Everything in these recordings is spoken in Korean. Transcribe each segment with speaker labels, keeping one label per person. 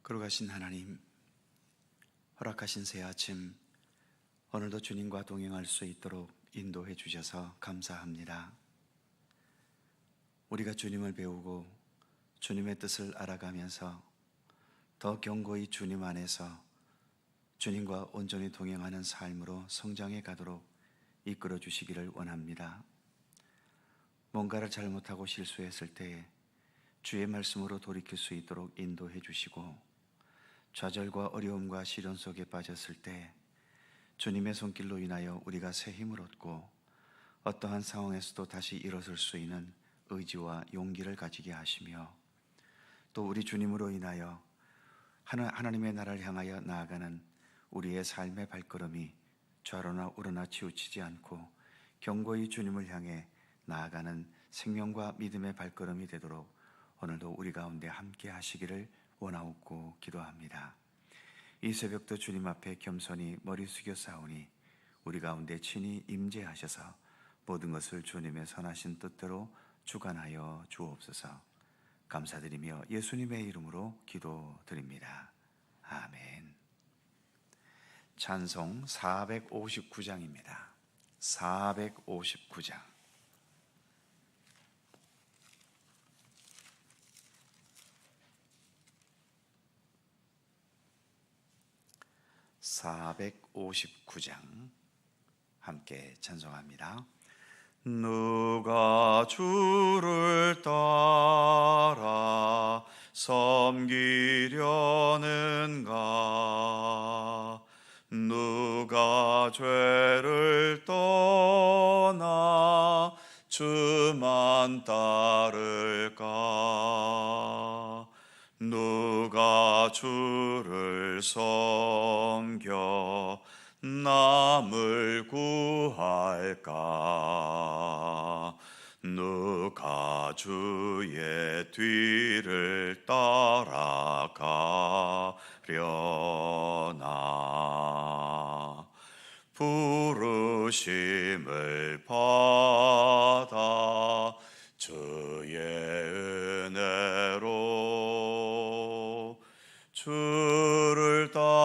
Speaker 1: 거룩하신 하나님, 허락하신 새 아침, 오늘도 주님과 동행할 수 있도록 인도해 주셔서 감사합니다. 우리가 주님을 배우고 주님의 뜻을 알아가면서 더 견고히 주님 안에서 주님과 온전히 동행하는 삶으로 성장해 가도록 이끌어 주시기를 원합니다. 뭔가를 잘못하고 실수했을 때에 주의 말씀으로 돌이킬 수 있도록 인도해 주시고, 좌절과 어려움과 시련 속에 빠졌을 때 주님의 손길로 인하여 우리가 새 힘을 얻고 어떠한 상황에서도 다시 일어설 수 있는 의지와 용기를 가지게 하시며, 또 우리 주님으로 인하여 하나님의 나라를 향하여 나아가는 우리의 삶의 발걸음이 좌로나 우로나 치우치지 않고 견고히 주님을 향해 나아가는 생명과 믿음의 발걸음이 되도록 오늘도 우리 가운데 함께 하시기를 원하옵고 기도합니다. 이 새벽도 주님 앞에 겸손히 머리 숙여 싸우니 우리 가운데 친히 임재하셔서 모든 것을 주님의 선하신 뜻대로 주관하여 주옵소서. 감사드리며 예수님의 이름으로 기도드립니다. 아멘. 찬송 459장입니다. 459장. 함께 찬송합니다. 누가 주를 따라 섬기려는가? 누가 죄를 떠나 주만 따를까? 누가 주를 섬겨 남을 구할까? 누가 주의 뒤를 따라가려나? 부르심을 받아 주의 은혜로 주를 따라가네,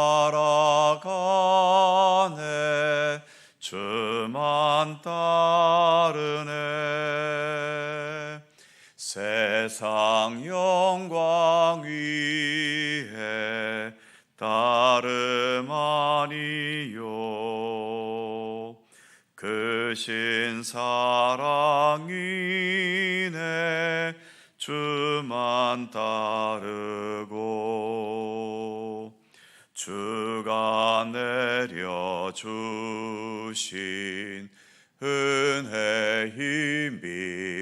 Speaker 1: 주만 따르네. 세상 영광 위에 따름 아니요, 그 신사랑 이네 주만 따르고, 주가 내려주신 은혜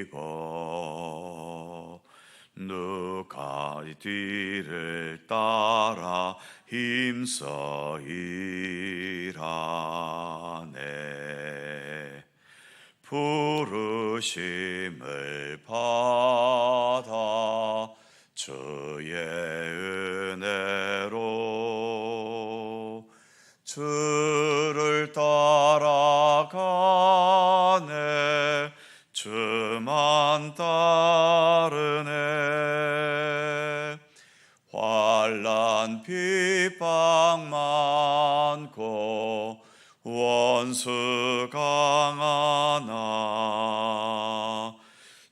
Speaker 1: 힘입어 누가 뒤를 따라 힘써 일하네. 부르심을 받아 주의 은혜로 주를 따라가네, 주만 따르네. 환난 핍박 많고 원수 강하나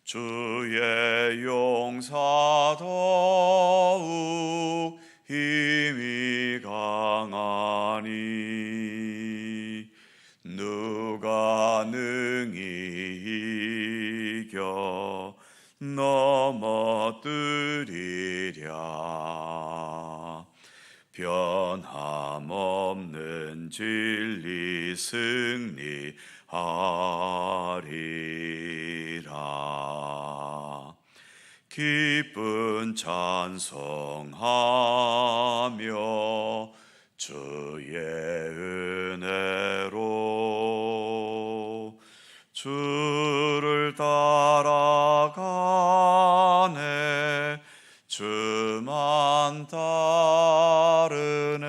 Speaker 1: 주의 용사 더욱 힘이 강하니, 누가 능히 이겨 넘어뜨리랴? 변함없는 진리 승리하리라. 기쁜 찬송하며 주의 은혜로 주를 따라가네, 주만 따르네.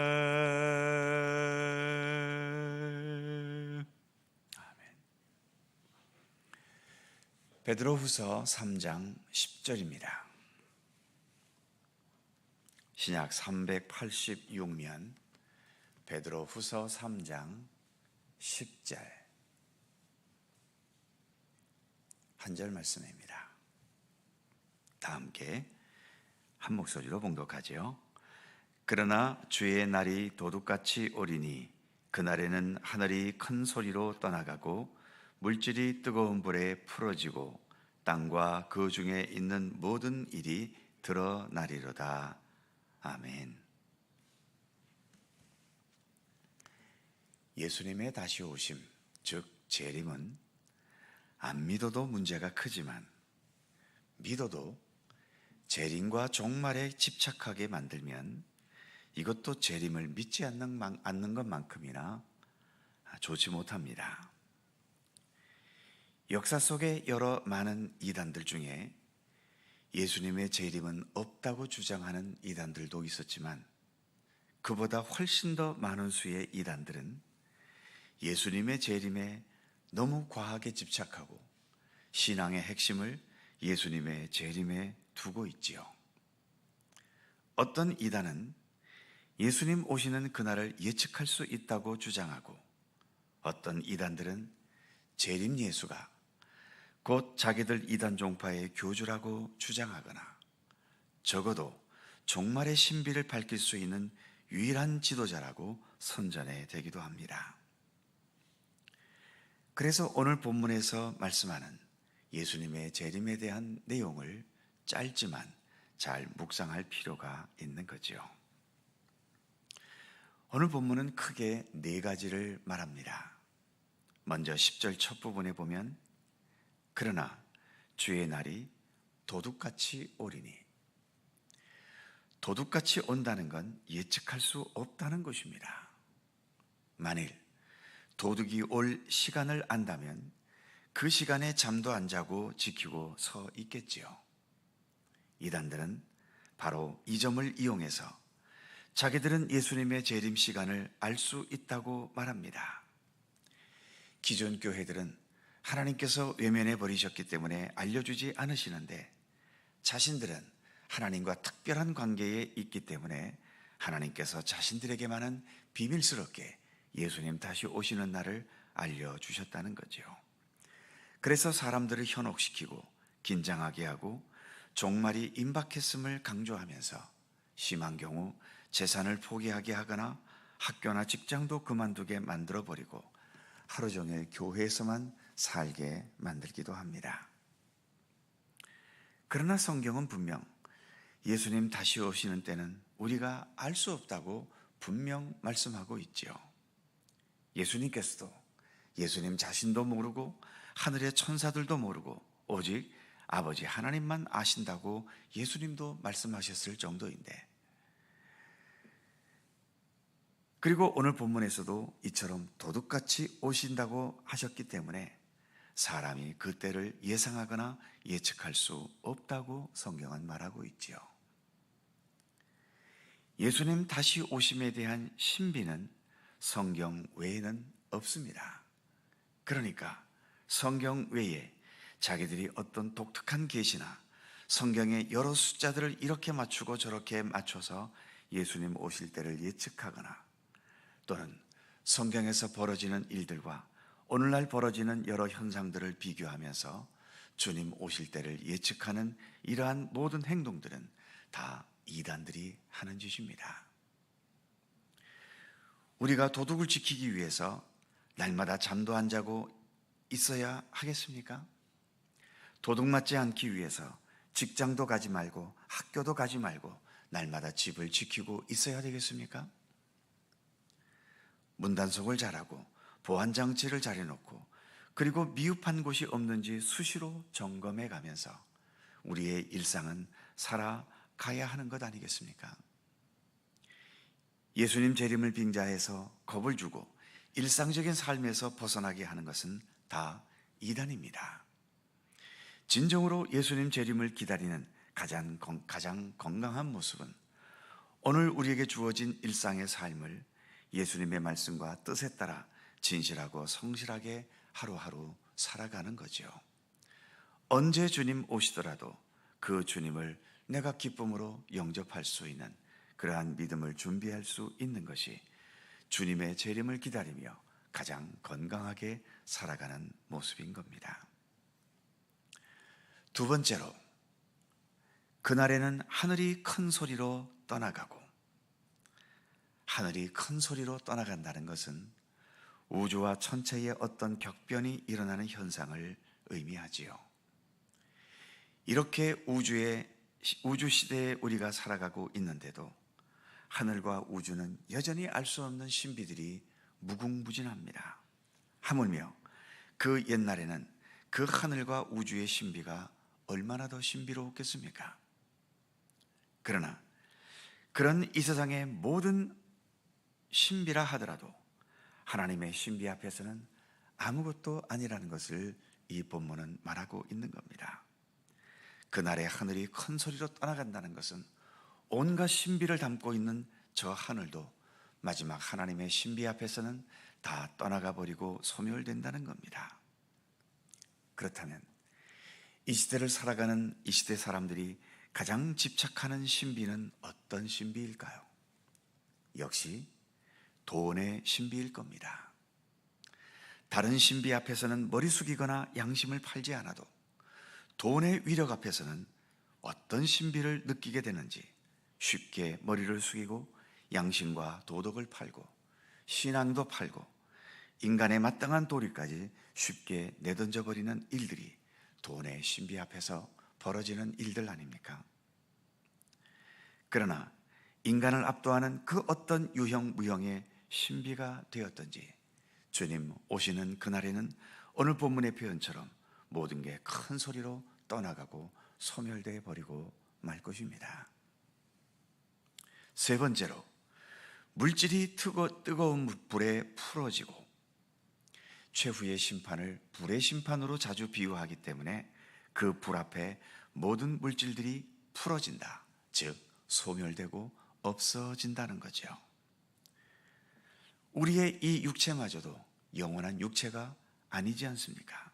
Speaker 1: 아멘. 베드로후서 3장 10절입니다. 신약 386면 베드로후서 3장 10절 한 절 말씀입니다. 다 함께 한 목소리로 봉독하지요. 그러나 주의 날이 도둑같이 오리니 그날에는 하늘이 큰 소리로 떠나가고 물질이 뜨거운 불에 풀어지고 땅과 그 중에 있는 모든 일이 드러나리로다. 아멘. 예수님의 다시 오심, 즉 재림은 안 믿어도 문제가 크지만 믿어도 재림과 종말에 집착하게 만들면 이것도 재림을 믿지 않는 것만큼이나 좋지 못합니다. 역사 속에 여러 많은 이단들 중에 예수님의 재림은 없다고 주장하는 이단들도 있었지만 그보다 훨씬 더 많은 수의 이단들은 예수님의 재림에 너무 과하게 집착하고 신앙의 핵심을 예수님의 재림에 두고 있지요. 어떤 이단은 예수님 오시는 그날을 예측할 수 있다고 주장하고 어떤 이단들은 재림 예수가 곧 자기들 이단 종파의 교주라고 주장하거나 적어도 종말의 신비를 밝힐 수 있는 유일한 지도자라고 선전해 대기도 합니다. 그래서 오늘 본문에서 말씀하는 예수님의 재림에 대한 내용을 짧지만 잘 묵상할 필요가 있는 거죠. 오늘 본문은 크게 네 가지를 말합니다. 먼저 10절 첫 부분에 보면 그러나 주의 날이 도둑같이 오리니, 도둑같이 온다는 건 예측할 수 없다는 것입니다. 만일 도둑이 올 시간을 안다면 그 시간에 잠도 안 자고 지키고 서 있겠지요. 이단들은 바로 이 점을 이용해서 자기들은 예수님의 재림 시간을 알 수 있다고 말합니다. 기존 교회들은 하나님께서 외면해 버리셨기 때문에 알려주지 않으시는데 자신들은 하나님과 특별한 관계에 있기 때문에 하나님께서 자신들에게만은 비밀스럽게 예수님 다시 오시는 날을 알려주셨다는 거죠. 그래서 사람들을 현혹시키고 긴장하게 하고 종말이 임박했음을 강조하면서 심한 경우 재산을 포기하게 하거나 학교나 직장도 그만두게 만들어버리고 하루 종일 교회에서만 살게 만들기도 합니다. 그러나 성경은 분명 예수님 다시 오시는 때는 우리가 알 수 없다고 분명 말씀하고 있지요. 예수님께서도 예수님 자신도 모르고 하늘의 천사들도 모르고 오직 아버지 하나님만 아신다고 예수님도 말씀하셨을 정도인데, 그리고 오늘 본문에서도 이처럼 도둑같이 오신다고 하셨기 때문에 사람이 그 때를 예상하거나 예측할 수 없다고 성경은 말하고 있지요. 예수님 다시 오심에 대한 신비는 성경 외에는 없습니다. 그러니까 성경 외에 자기들이 어떤 독특한 계시나 성경의 여러 숫자들을 이렇게 맞추고 저렇게 맞춰서 예수님 오실 때를 예측하거나 또는 성경에서 벌어지는 일들과 오늘날 벌어지는 여러 현상들을 비교하면서 주님 오실 때를 예측하는 이러한 모든 행동들은 다 이단들이 하는 짓입니다. 우리가 도둑을 지키기 위해서 날마다 잠도 안 자고 있어야 하겠습니까? 도둑 맞지 않기 위해서 직장도 가지 말고 학교도 가지 말고 날마다 집을 지키고 있어야 되겠습니까? 문단속을 잘하고 보안장치를 잘 해놓고 그리고 미흡한 곳이 없는지 수시로 점검해 가면서 우리의 일상은 살아가야 하는 것 아니겠습니까? 예수님 재림을 빙자해서 겁을 주고 일상적인 삶에서 벗어나게 하는 것은 다 이단입니다. 진정으로 예수님 재림을 기다리는 가장 건강한 모습은 오늘 우리에게 주어진 일상의 삶을 예수님의 말씀과 뜻에 따라 진실하고 성실하게 하루하루 살아가는 거죠. 언제 주님 오시더라도 그 주님을 내가 기쁨으로 영접할 수 있는 그러한 믿음을 준비할 수 있는 것이 주님의 재림을 기다리며 가장 건강하게 살아가는 모습인 겁니다. 두 번째로, 그날에는 하늘이 큰 소리로 떠나가고, 하늘이 큰 소리로 떠나간다는 것은 우주와 천체에 어떤 격변이 일어나는 현상을 의미하지요. 이렇게 우주 시대에 우리가 살아가고 있는데도 하늘과 우주는 여전히 알 수 없는 신비들이 무궁무진합니다. 하물며 그 옛날에는 그 하늘과 우주의 신비가 얼마나 더 신비로웠겠습니까? 그러나 그런 이 세상의 모든 신비라 하더라도 하나님의 신비 앞에서는 아무것도 아니라는 것을 이 본문은 말하고 있는 겁니다. 그날의 하늘이 큰 소리로 떠나간다는 것은 온갖 신비를 담고 있는 저 하늘도 마지막 하나님의 신비 앞에서는 다 떠나가 버리고 소멸된다는 겁니다. 그렇다면 이 시대를 살아가는 이 시대 사람들이 가장 집착하는 신비는 어떤 신비일까요? 역시 돈의 신비일 겁니다. 다른 신비 앞에서는 머리 숙이거나 양심을 팔지 않아도 돈의 위력 앞에서는 어떤 신비를 느끼게 되는지 쉽게 머리를 숙이고 양심과 도덕을 팔고 신앙도 팔고 인간의 마땅한 도리까지 쉽게 내던져 버리는 일들이 돈의 신비 앞에서 벌어지는 일들 아닙니까? 그러나 인간을 압도하는 그 어떤 유형 무형의 신비가 되었던지 주님 오시는 그날에는 오늘 본문의 표현처럼 모든 게 큰 소리로 떠나가고 소멸되어 버리고 말 것입니다. 세 번째로, 물질이 뜨거운 불에 풀어지고, 최후의 심판을 불의 심판으로 자주 비유하기 때문에 그 불 앞에 모든 물질들이 풀어진다, 즉 소멸되고 없어진다는 거죠. 우리의 이 육체마저도 영원한 육체가 아니지 않습니까?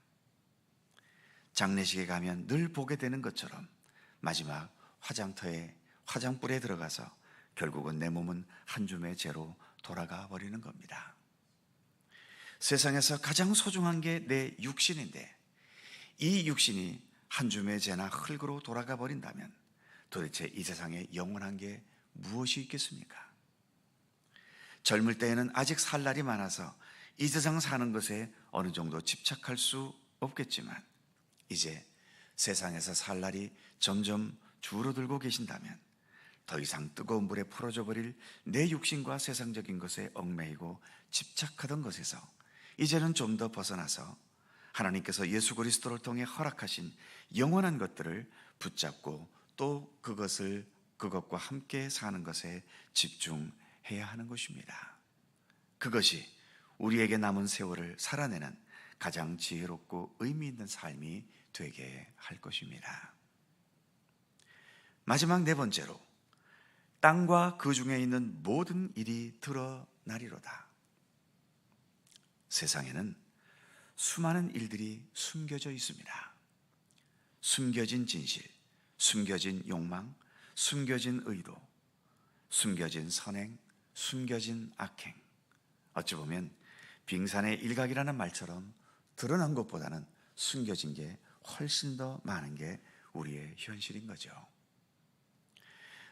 Speaker 1: 장례식에 가면 늘 보게 되는 것처럼 마지막 화장터에 화장불에 들어가서 결국은 내 몸은 한 줌의 재로 돌아가 버리는 겁니다. 세상에서 가장 소중한 게 내 육신인데 이 육신이 한 줌의 재나 흙으로 돌아가 버린다면 도대체 이 세상에 영원한 게 무엇이 있겠습니까? 젊을 때에는 아직 살 날이 많아서 이 세상 사는 것에 어느 정도 집착할 수 없겠지만 이제 세상에서 살 날이 점점 줄어들고 계신다면 더 이상 뜨거운 불에 풀어져 버릴 내 육신과 세상적인 것에 얽매이고 집착하던 것에서 이제는 좀 더 벗어나서 하나님께서 예수 그리스도를 통해 허락하신 영원한 것들을 붙잡고 또 그것과 함께 사는 것에 집중해야 하는 것입니다. 그것이 우리에게 남은 세월을 살아내는 가장 지혜롭고 의미 있는 삶이 되게 할 것입니다. 마지막 네 번째로, 땅과 그 중에 있는 모든 일이 드러나리로다. 세상에는 수많은 일들이 숨겨져 있습니다. 숨겨진 진실, 숨겨진 욕망, 숨겨진 의도, 숨겨진 선행, 숨겨진 악행. 어찌 보면 빙산의 일각이라는 말처럼 드러난 것보다는 숨겨진 게 훨씬 더 많은 게 우리의 현실인 거죠.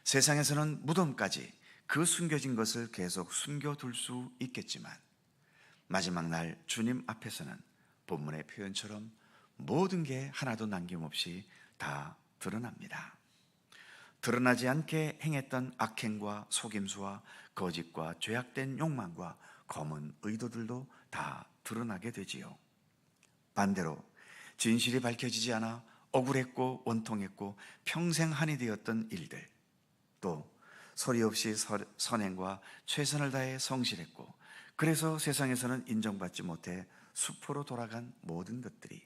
Speaker 1: 세상에서는 무덤까지 그 숨겨진 것을 계속 숨겨둘 수 있겠지만 마지막 날 주님 앞에서는 본문의 표현처럼 모든 게 하나도 남김없이 다 드러납니다. 드러나지 않게 행했던 악행과 속임수와 거짓과 죄악된 욕망과 검은 의도들도 다 드러나게 되지요. 반대로 진실이 밝혀지지 않아 억울했고 원통했고 평생 한이 되었던 일들, 또 소리 없이 선행과 최선을 다해 성실했고 그래서 세상에서는 인정받지 못해 수포로 돌아간 모든 것들이,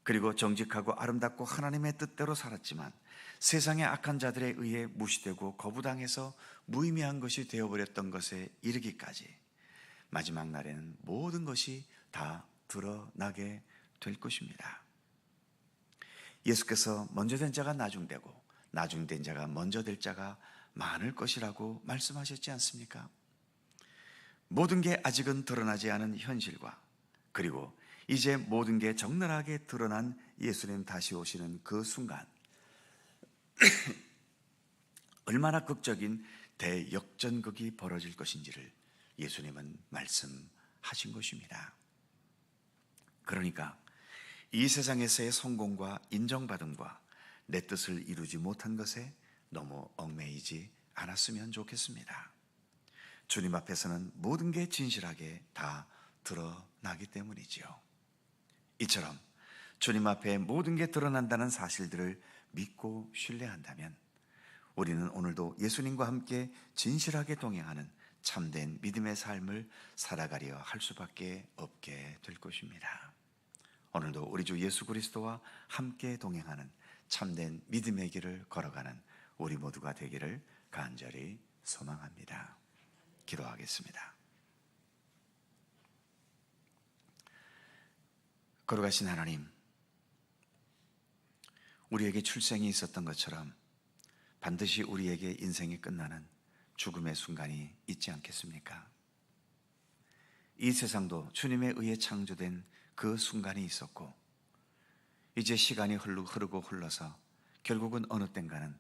Speaker 1: 그리고 정직하고 아름답고 하나님의 뜻대로 살았지만 세상의 악한 자들에 의해 무시되고 거부당해서 무의미한 것이 되어버렸던 것에 이르기까지 마지막 날에는 모든 것이 다 드러나게 될 것입니다. 예수께서 먼저 된 자가 나중되고 나중된 자가 먼저 될 자가 많을 것이라고 말씀하셨지 않습니까? 모든 게 아직은 드러나지 않은 현실과, 그리고 이제 모든 게 적나라하게 드러난 예수님 다시 오시는 그 순간, 얼마나 극적인 대역전극이 벌어질 것인지를 예수님은 말씀하신 것입니다. 그러니까 이 세상에서의 성공과 인정받음과 내 뜻을 이루지 못한 것에 너무 얽매이지 않았으면 좋겠습니다. 주님 앞에서는 모든 게 진실하게 다 드러나기 때문이지요. 이처럼 주님 앞에 모든 게 드러난다는 사실들을 믿고 신뢰한다면 우리는 오늘도 예수님과 함께 진실하게 동행하는 참된 믿음의 삶을 살아가려 할 수밖에 없게 될 것입니다. 오늘도 우리 주 예수 그리스도와 함께 동행하는 참된 믿음의 길을 걸어가는 우리 모두가 되기를 간절히 소망합니다. 기도하겠습니다. 거룩하신 하나님, 우리에게 출생이 있었던 것처럼 반드시 우리에게 인생이 끝나는 죽음의 순간이 있지 않겠습니까? 이 세상도 주님에 의해 창조된 그 순간이 있었고, 이제 시간이 흐르고 흘러서 결국은 어느 땐가는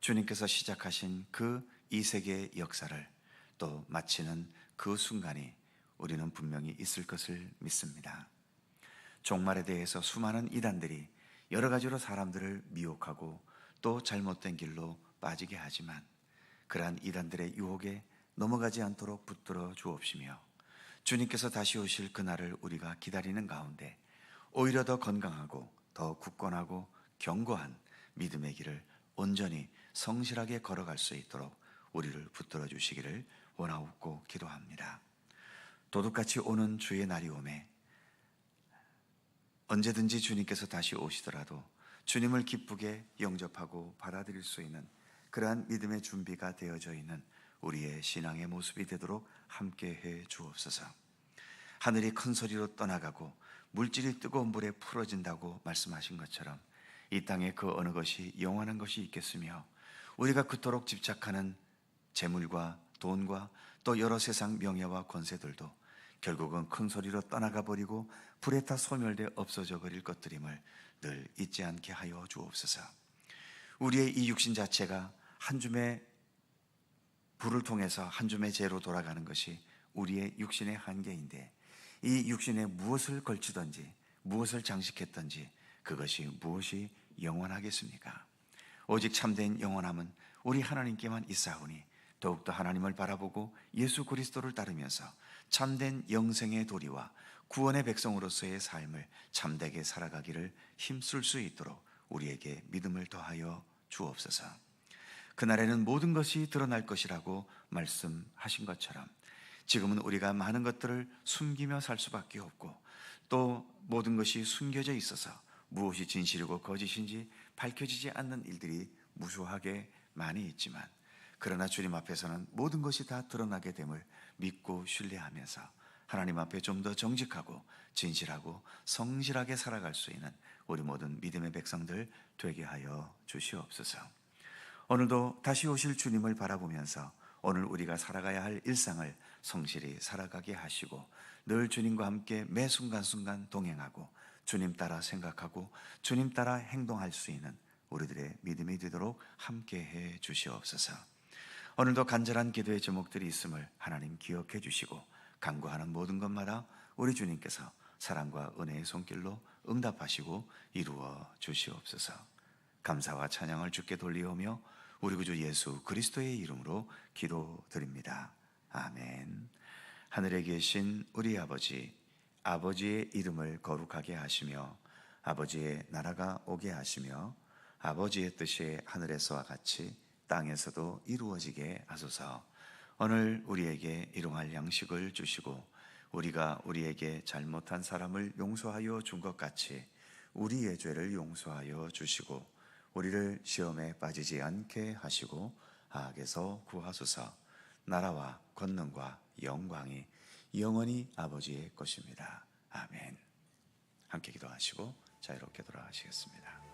Speaker 1: 주님께서 시작하신 그 이 세계의 역사를 또 마치는 그 순간이 우리는 분명히 있을 것을 믿습니다. 종말에 대해서 수많은 이단들이 여러 가지로 사람들을 미혹하고 또 잘못된 길로 빠지게 하지만, 그러한 이단들의 유혹에 넘어가지 않도록 붙들어 주옵시며, 주님께서 다시 오실 그날을 우리가 기다리는 가운데 오히려 더 건강하고 더 굳건하고 견고한 믿음의 길을 온전히 성실하게 걸어갈 수 있도록 우리를 붙들어 주시기를 원하옵고 기도합니다. 도둑같이 오는 주의 날이 오매 언제든지 주님께서 다시 오시더라도 주님을 기쁘게 영접하고 받아들일 수 있는 그러한 믿음의 준비가 되어져 있는 우리의 신앙의 모습이 되도록 함께해 주옵소서. 하늘이 큰 소리로 떠나가고 물질이 뜨거운 불에 풀어진다고 말씀하신 것처럼 이 땅에 그 어느 것이 영원한 것이 있겠으며, 우리가 그토록 집착하는 재물과 돈과 또 여러 세상 명예와 권세들도 결국은 큰 소리로 떠나가 버리고 불에 타 소멸돼 없어져 버릴 것들임을 늘 잊지 않게 하여 주옵소서. 우리의 이 육신 자체가 한 줌의 불을 통해서 한 줌의 재로 돌아가는 것이 우리의 육신의 한계인데, 이 육신에 무엇을 걸치든지 무엇을 장식했든지 그것이 무엇이 영원하겠습니까? 오직 참된 영원함은 우리 하나님께만 있사오니 더욱더 하나님을 바라보고 예수 그리스도를 따르면서 참된 영생의 도리와 구원의 백성으로서의 삶을 참되게 살아가기를 힘쓸 수 있도록 우리에게 믿음을 더하여 주옵소서. 그날에는 모든 것이 드러날 것이라고 말씀하신 것처럼 지금은 우리가 많은 것들을 숨기며 살 수밖에 없고, 또 모든 것이 숨겨져 있어서 무엇이 진실이고 거짓인지 밝혀지지 않는 일들이 무수하게 많이 있지만, 그러나 주님 앞에서는 모든 것이 다 드러나게 됨을 믿고 신뢰하면서 하나님 앞에 좀 더 정직하고 진실하고 성실하게 살아갈 수 있는 우리 모든 믿음의 백성들 되게 하여 주시옵소서. 오늘도 다시 오실 주님을 바라보면서 오늘 우리가 살아가야 할 일상을 성실히 살아가게 하시고, 늘 주님과 함께 매 순간순간 동행하고 주님 따라 생각하고 주님 따라 행동할 수 있는 우리들의 믿음이 되도록 함께해 주시옵소서. 오늘도 간절한 기도의 제목들이 있음을 하나님 기억해 주시고, 간구하는 모든 것마다 우리 주님께서 사랑과 은혜의 손길로 응답하시고 이루어 주시옵소서. 감사와 찬양을 주께 돌리오며 우리 구주 예수 그리스도의 이름으로 기도드립니다. 아멘. 하늘에 계신 우리 아버지, 아버지의 이름을 거룩하게 하시며 아버지의 나라가 오게 하시며 아버지의 뜻이 하늘에서와 같이 땅에서도 이루어지게 하소서. 오늘 우리에게 일용할 양식을 주시고 우리가 우리에게 잘못한 사람을 용서하여 준 것 같이 우리의 죄를 용서하여 주시고 우리를 시험에 빠지지 않게 하시고 악에서 구하소서. 나라와 권능과 영광이 영원히 아버지의 것입니다. 아멘. 함께 기도하시고 자유롭게 돌아가시겠습니다.